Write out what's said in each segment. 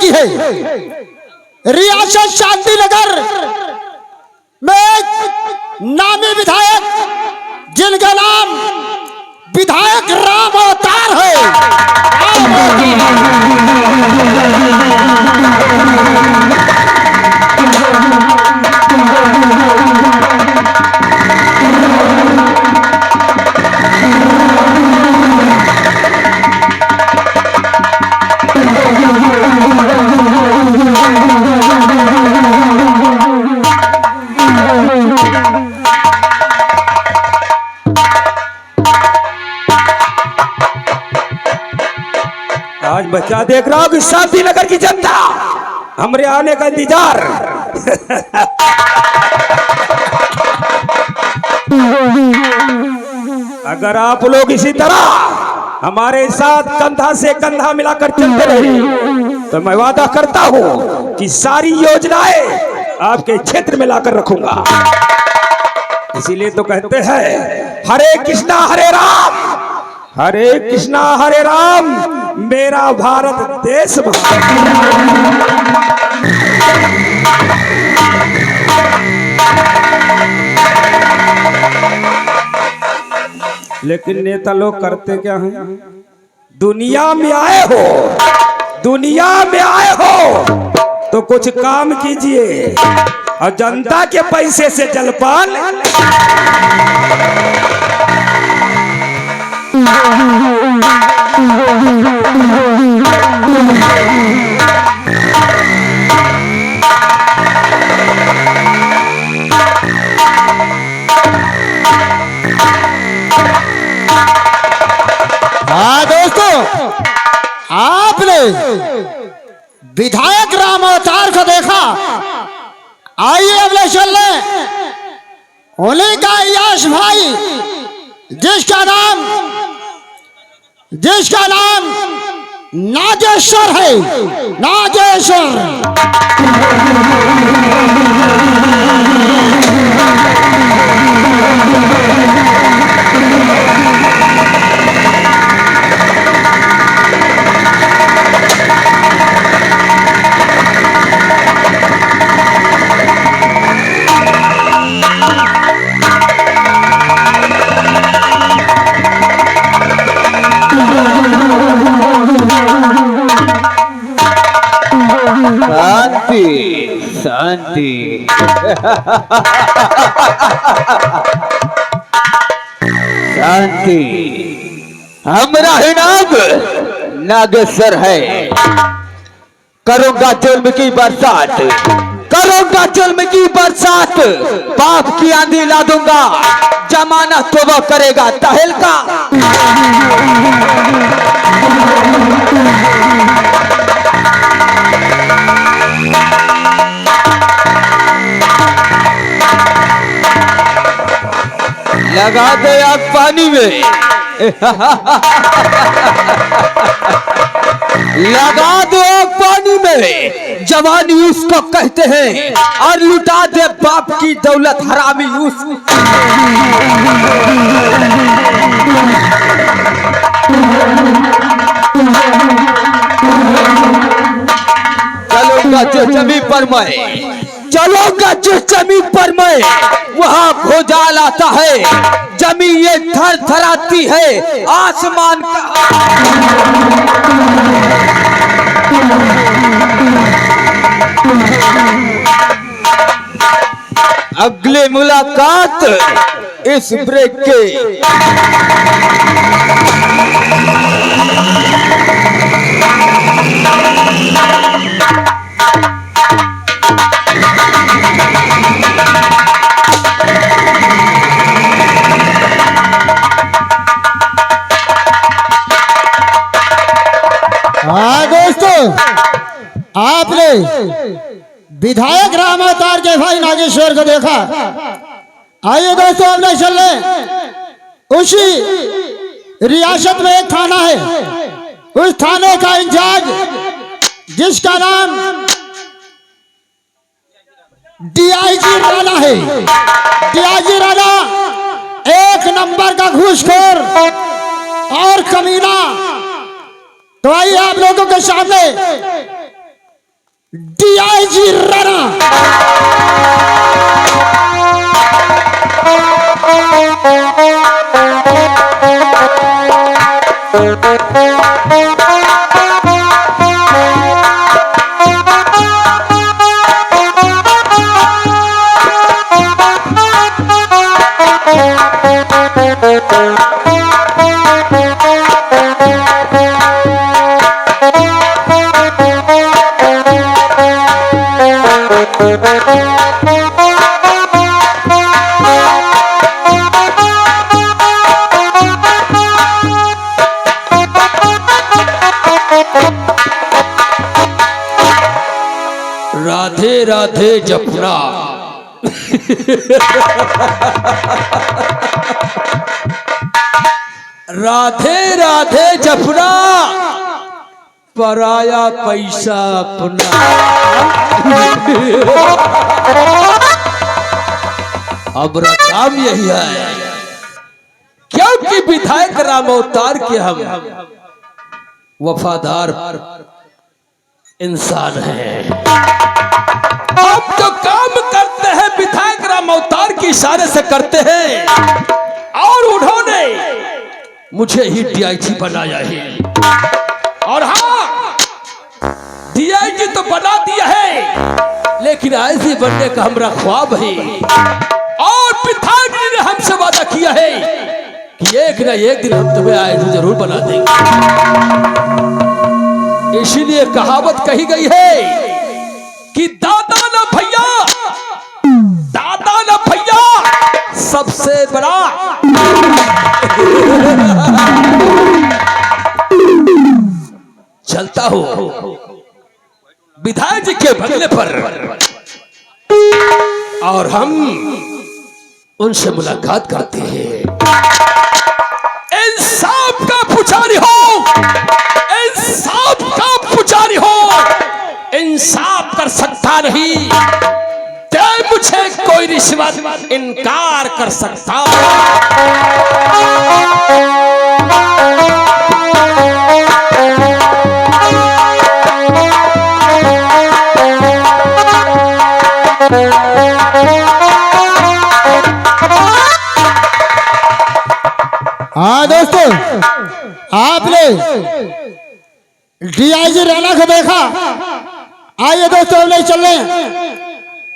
की है। रियासत शांति नगर में एक नामी विधायक जिनका नाम विधायक राम अवतार है। आज बच्चा देख रहा हूँ कि शांति नगर की जनता हमरे आने का इंतजार। अगर आप लोग इसी तरह हमारे साथ कंधा से कंधा मिलाकर चलते रहे तो मैं वादा करता हूँ कि सारी योजनाएं आपके क्षेत्र में लाकर रखूंगा। इसीलिए तो कहते हैं हरे कृष्णा हरे राम, हरे कृष्णा हरे राम, मेरा भारत देश लेकिन नेता लोग करते क्या हैं? दुनिया में आए हो, दुनिया में आए हो तो कुछ काम कीजिए और जनता के पैसे से जलपान हाँ दोस्तों, आपने विधायक राम अवतार को देखा। आइए अब ले चल रहे उन्हीं का यश भाई जिसका नाम नागेश्वर है। नागेश्वर शांति शांति। हमारा ही नाम नागेश्वर है। करूंगा जुल्म की बरसात, करूंगा जुल्म की बरसात, पाप की आंधी ला दूंगा, जमाना तो वो करेगा तहलका। लगा दे आग पानी में लगा दो आग पानी में, जवानी उसको कहते हैं, और लुटा दे बाप की दौलत हरामी उस। चलूंगा जो जमीन पर मैं, चलूंगा जिस जमीन पर मैं, वहां भूचाल आता है, जमीन ये थर थराती है, आसमान का। अगली मुलाकात इस ब्रेक के। हाँ दोस्तों, आपने विधायक राम अवतार के भाई नागेश्वर को देखा। आइए दोस्तों, अब ले चल रहे उसी रियासत में एक थाना है, उस थाने का इंचार्ज जिसका नाम डीआईजी राणा है। डीआईजी राणा एक नंबर का घूसखोर और कमीना। तो आइए आप लोगों के सामने डीआईजी राणा। राधे राधे जफरा। राधे राधे जफरा, पराया पैसा अपना। अब काम यही है, क्योंकि विधायक राम अवतार के हम वफादार इंसान हैं। हम जो काम करते हैं विधायक राम अवतार के इशारे से करते हैं, और उन्होंने मुझे ही डीआईजी बनाया है। और हाँ, डीआईजी तो बना दिया है, लेकिन ऐसे बनने का हमारा ख्वाब है। और विधायक जी ने हमसे वादा किया है कि एक न एक दिन हम तुम्हें आईजी जरूर बना देंगे। इसीलिए कहावत कही गई है कि दादा ना भैया सबसे बड़ा। चलता हो विधायक जी के बंगले पर, और हम उनसे मुलाकात करते हैं। इंसाफ का पुजारी हो, इंसाफ का पुजारी हो, इंसाफ कर सकता नहीं, दे मुझे कोई रिश्वत इनकार कर सकता। हाँ दोस्तों, आपने डीआईजी राणा को देखा। आइए दोस्तों, हम लोग चल रहे हैं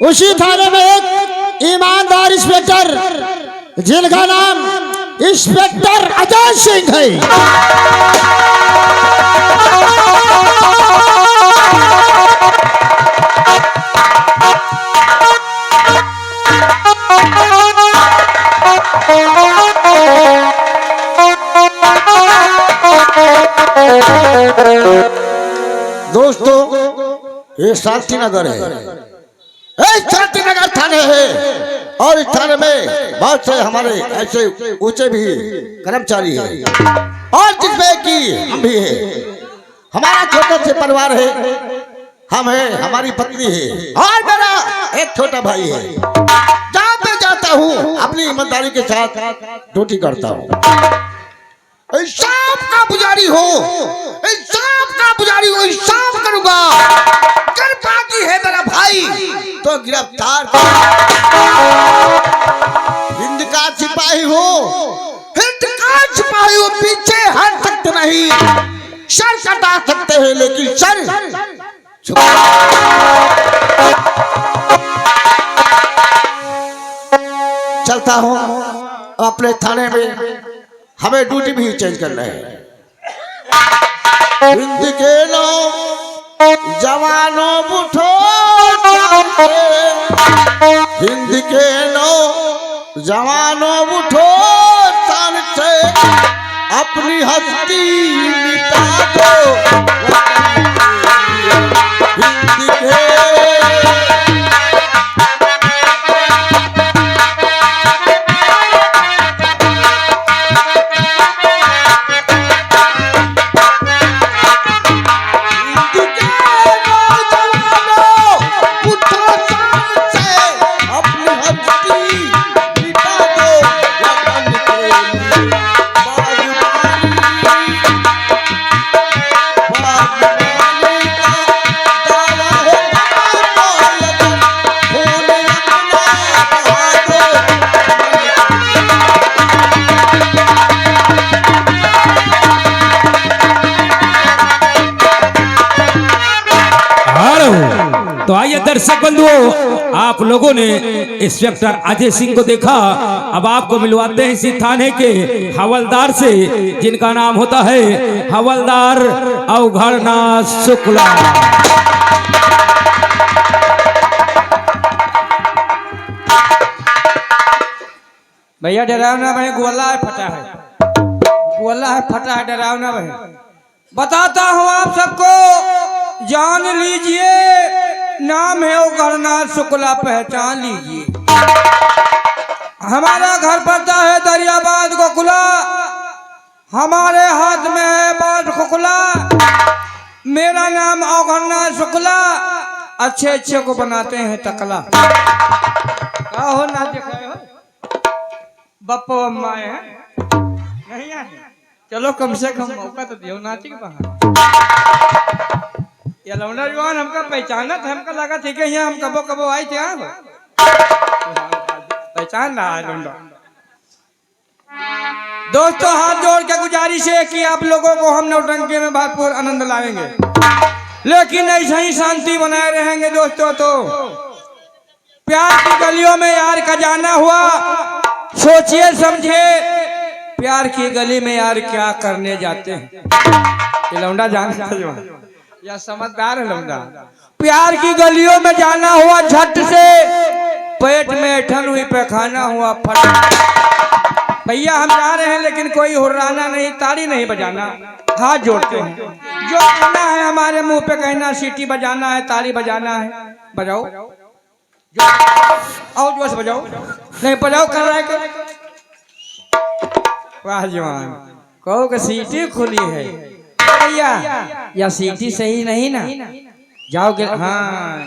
उसी थाने में एक ईमानदार इंस्पेक्टर, जिनका नाम इंस्पेक्टर अजय सिंह है। दोस्तों, ये शांति नगर है, शांति नगर थाने है, और इस थाने में बहुत से हमारे ऐसे ऊंचे भी कर्मचारी हैं, और जिसमें कि हम भी हैं। हमारा छोटा से परिवार है, हम हैं, हमारी पत्नी है, और मेरा एक छोटा भाई है। जहाँ पे जाता हूँ अपनी ईमानदारी के साथ ड्यूटी करता हूँ। इंसाफ का पुजारी हो, इंसाफ का पुजारी हो, इंसाफ करूंगा। कर बाकी है मेरा भाई तो गिरफ्तार। हिंद का सिपाही हो, हिंद का सिपाही हो, पीछे हट सकते नहीं, सर कटा सकते हैं, लेकिन सर चलता हूं अपने थाने में। हमें ड्यूटी भी चेंज करना है। हिंद के लो जवानों उठो, हिंद के लो जवानों उठो, तान से अपनी हस्ती मिटा दो। हिंद के तो आइए दर्शक बंधुओं, आप लोगों ने इंस्पेक्टर अजय सिंह को देखा। अब आपको मिलवाते हैं इसी थाने के हवलदार से, जिनका नाम होता है हवलदार अवघड़नाथ शुक्ला। भैया डरावना भाई गोला है फटा है, गोला है फटा है, डरावना भाई। बताता हूँ आप सबको, जान लीजिए, नाम है अवघड़नाथ शुक्ला, पहचान लीजिए। हमारा घर पड़ता है दरियाबाद गोकुला, हमारे हाथ में है बात खुखला। मेरा नाम अवघड़नाथ शुक्ला, अच्छे अच्छे को बनाते हैं तकला। क्या हो ना दिखाए हो बप्पो अम्मा है नहीं आए? चलो कम से कम मौका तो दियो नाची के बाहर। ये लौंडा जवान हमका पहचाना था, हमका लगा ठीक है, यहाँ हम कबो कबो आए थे। पहचान रहा है लौंडा। दोस्तों, हाथ जोड़ के गुजारिश है कि आप लोगों को हम नौटंकी में भरपूर आनंद लाएंगे, लेकिन ऐसा ही शांति बनाए रहेंगे। दोस्तों, तो प्यार की गलियों में यार का जाना हुआ, सोचिए समझे, प्यार की गली में यार क्या करने जाते हैं। ये लौंडा जानता है या समझदार है लौंडा। प्यार की गलियों में जाना हुआ, झट से पेट में ठन हुई, पैखाना हुआ फट। भैया हम जा रहे हैं, लेकिन कोई हुर्राना नहीं, ताली नहीं बजाना, हाथ जोड़ते हैं। जो कहना है हमारे मुंह पे कहना, सीटी बजाना है, ताली बजाना है, बजाओ आओ जोश बजाओ, नहीं बजाओ कर रहा है। वाह जवान, कहो कि सीटी खुली है भैया, या सीटी सही नहीं ना? जाओगे? हाँ,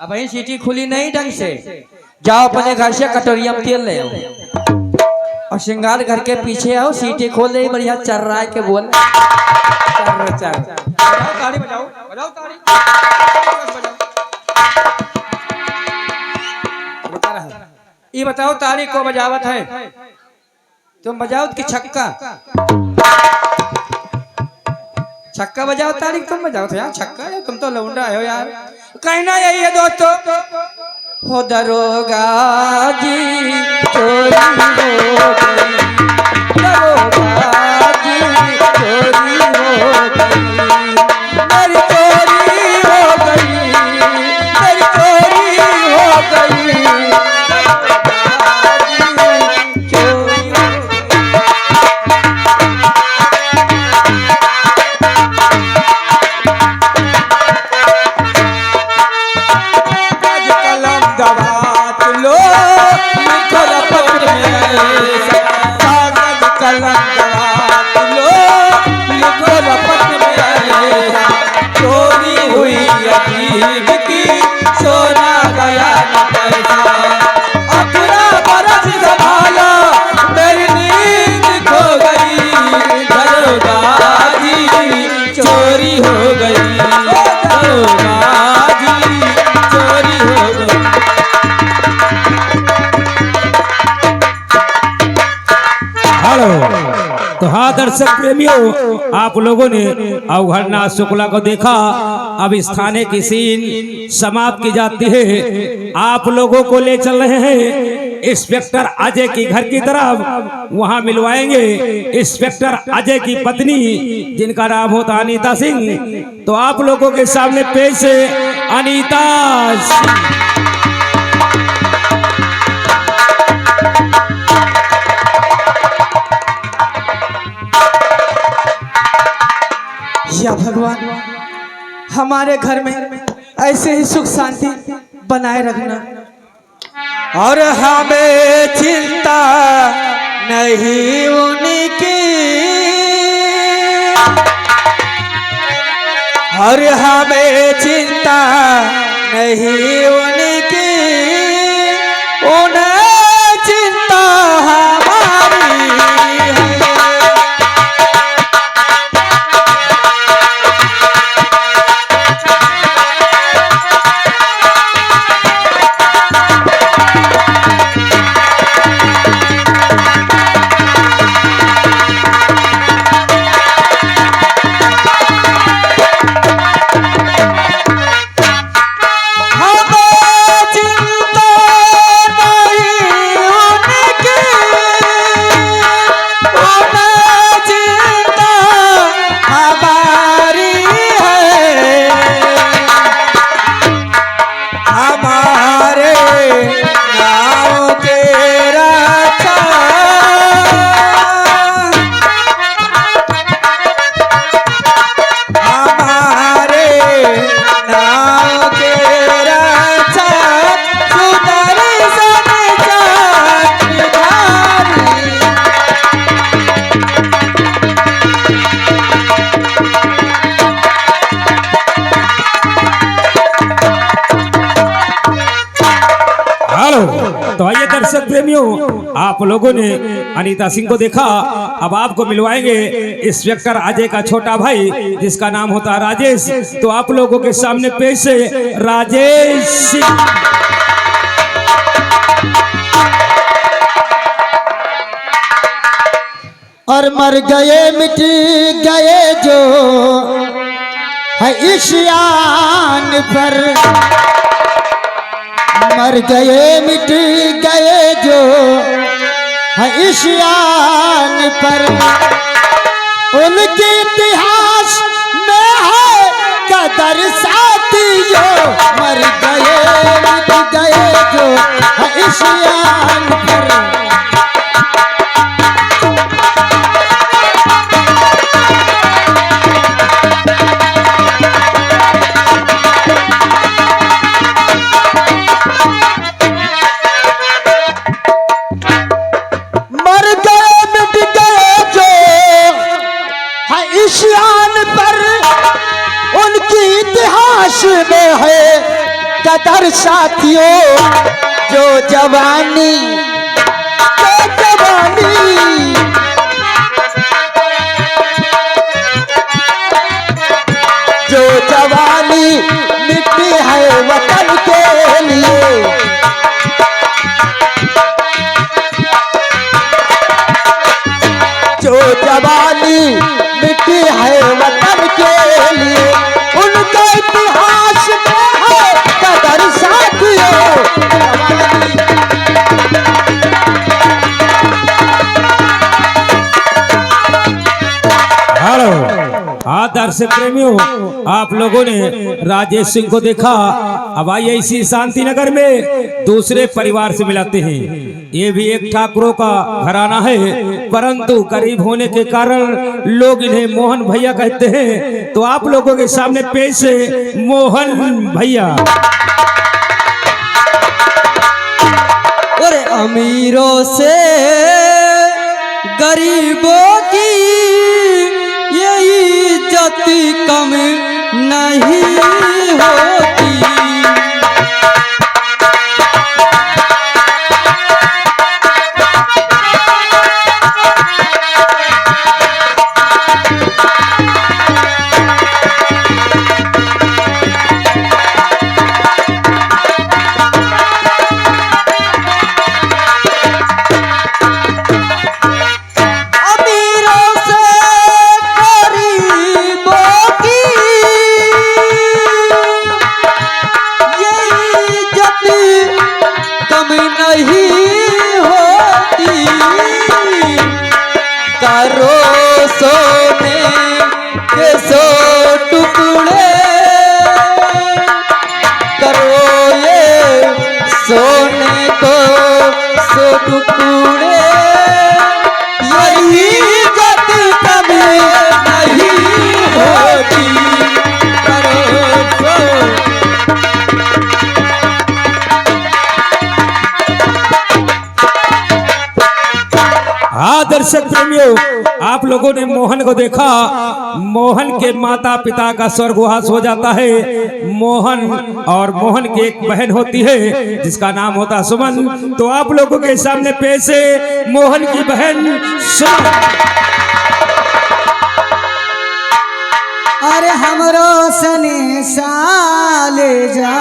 अब वही सीटी खुली नहीं ढंग से। जाओ अपने घर से कटोरिया में तेल ले आओ और श्रृंगार घर के पीछे आओ, सीटी खोल दे, बढ़िया चल रहा है के बोल चल। ताली बजाओ, बजाओ ताली, बजाओ। ये बताओ ताली को बजावत है? तुम बजाओ कि छक्का? छक्का बजाओ ताली, तुम बजाओ तो यार छक्का है, तुम तो लौंडा हो यार। कहना यही है दोस्तों, हो दरोगा जी चोरी हो गई, दरोगा जी चोरी हो गई, मेरी चोरी हो गई, मेरी चोरी हो गई। तो हाँ दर्शक प्रेमियों, आप लोगों ने अवघड़नाथ शुक्ला को देखा। अब इस थाने की सीन समाप्त की जाती है। आप लोगों को ले चल रहे हैं इंस्पेक्टर अजय की घर की तरफ, वहां मिलवाएंगे इंस्पेक्टर अजय की पत्नी, जिनका नाम होता अनीता सिंह। तो आप लोगों के सामने पेश है अनीता सिंह। या भगवान, हमारे घर में ऐसे ही सुख शांति बनाए रखना, और हमें चिंता नहीं उनकी, और हमें चिंता नहीं उनकी, उन्हें चिंता हमारी है। दर्शक प्रेमियों, आप लोगों ने अनीता सिंह को देखा। अब आपको मिलवाएंगे इंस्पेक्टर अजय का छोटा भाई जिसका नाम होता है राजेश। तो आप लोगों के सामने पेश है राजेश सिंह। और मर गए मिट गए जो है ईशान पर, मर गए मिट गए जो है ईशान पर, उनके इतिहास में है कदर साथियों। मर गए मिट गए जो है ईशान पर। में है कदर साथियों, जो जवानी जो जवानी मिट्टी है वतन के लिए। जो जवानी मिट्टी है वतन के लिए, उनका इतिहास में है कदर साथियों। हाँ दर्शक प्रेमियों, आप लोगों ने राजेश सिंह को देखा। अब आइए इसी शांति नगर में दूसरे परिवार से मिलाते हैं। ये भी एक ठाकुरों का घराना है, परंतु गरीब होने के कारण लोग इन्हें मोहन भैया कहते हैं। तो आप लोगों के सामने पेश है मोहन भैया। और अमीरों से गरीबों की यही इज्जत कम नहीं होती। सोने को सो टुकड़े यही इज्जत कभी नहीं होती। हाँ दर्शक प्रेमियों, आप लोगों ने मोहन को देखा। मोहन के माता पिता का स्वर्गवास हो जाता है। मोहन और मोहन की एक बहन होती है जिसका नाम होता है सुमन। तो आप लोगों के सामने पेश है मोहन की बहन सुमन। अरे हमरो सने साले जा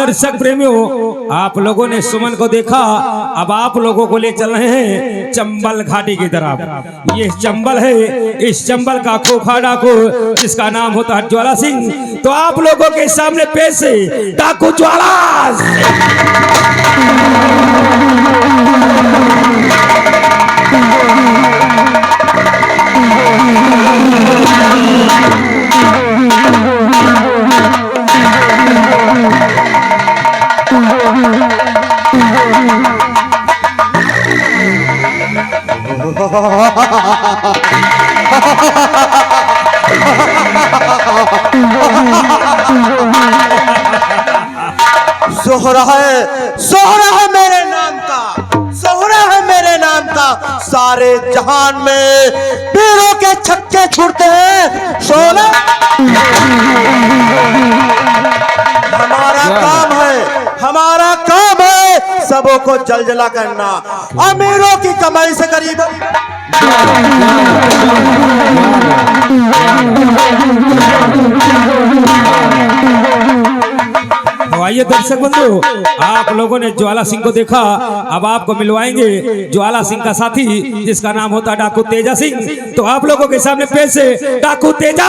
दर्शक प्रेमियों, आप लोगों ने सुमन को देखा, अब आप लोगों को ले चल रहे हैं चंबल घाटी की तरफ। ये चंबल है, इस चंबल का खोखा डाकू जिसका नाम होता है ज्वाला सिंह। तो आप लोगों के सामने पेश है डाकू ज्वाला। सोहरा है मेरे नाम का, सोहरा है मेरे नाम का। सारे जहान में पीरों के छक्के छुड़ते हैं। सोना हमारा काम है सबों को जलजला करना, अमीरों की कमाई से गरीब। तो आइए दर्शक बंधु, आप लोगों ने ज्वाला सिंह को देखा, अब आपको मिलवाएंगे ज्वाला सिंह का साथी जिसका नाम होता है डाकू तेजा सिंह। तो आप लोगों के सामने पेश है डाकू तेजा।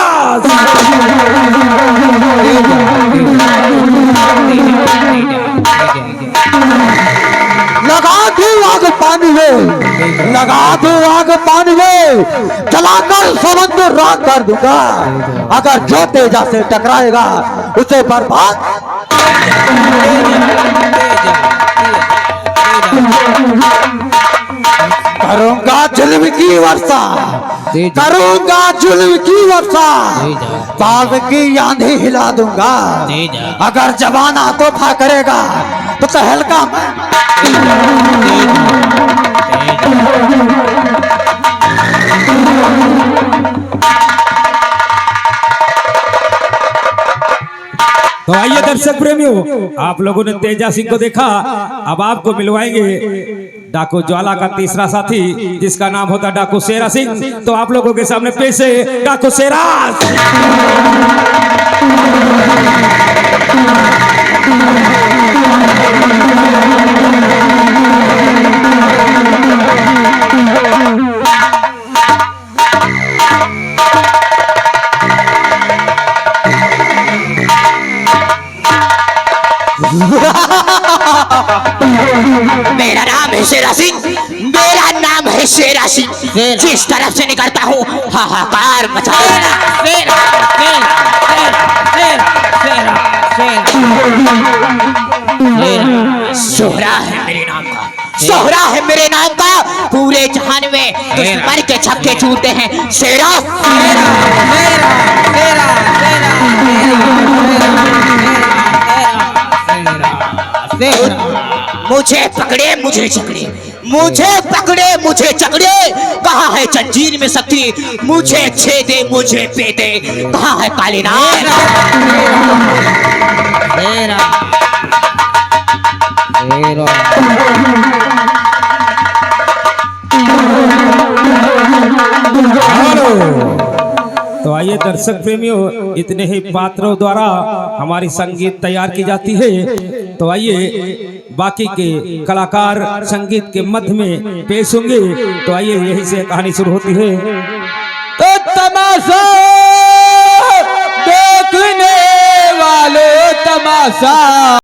लगा दो आग पानी में, लगा दो आग पानी में, जलाकर समुद्र राख कर दूंगा। अगर जो तेजा से टकराएगा उसे बर्बाद करूंगा। जुल्म की वर्षा करूंगा, जुल्म की वर्षा, पाप की आंधी हिला दूंगा। अगर जमाना तोहफा करेगा तो तहलका तो आइए दर्शक प्रेमियों, आप लोगों ने तेजा सिंह को देखा, अब आपको मिलवाएंगे डाकू ज्वाला का तीसरा साथी जिसका नाम होता है डाकू शेरा सिंह। तो आप लोगों के सामने पेश है डाकू शेरा। मेरा नाम है शेरा सिंह, मेरा नाम है शेरा सिंह। जिस तरफ से निकलता हूँ हाहाकार मचा देना। शेरा शेरा शेरा शेरा शेरा सोहरा है मेरे नाम का, सोहरा है मेरे नाम का। पूरे जहान में दुश्मन के छक्के छूटते हैं। शेरा शेरा शेरा शेरा मुझे पकड़े मुझे चकड़े, मुझे पकड़े मुझे चकड़े। कहाँ है जंजीर में शक्ति, मुझे छेदे मुझे पेटे। कहाँ है कालीनाथ। तो आइए दर्शक प्रेमियों, इतने ही पात्रों द्वारा हमारी संगीत तैयार की जाती है। तो आइए बाकी के कलाकार संगीत के मध्य में पेश होंगे। तो आइए यहीं से कहानी शुरू होती है। तो तमाशा देखने वालों तमाशा।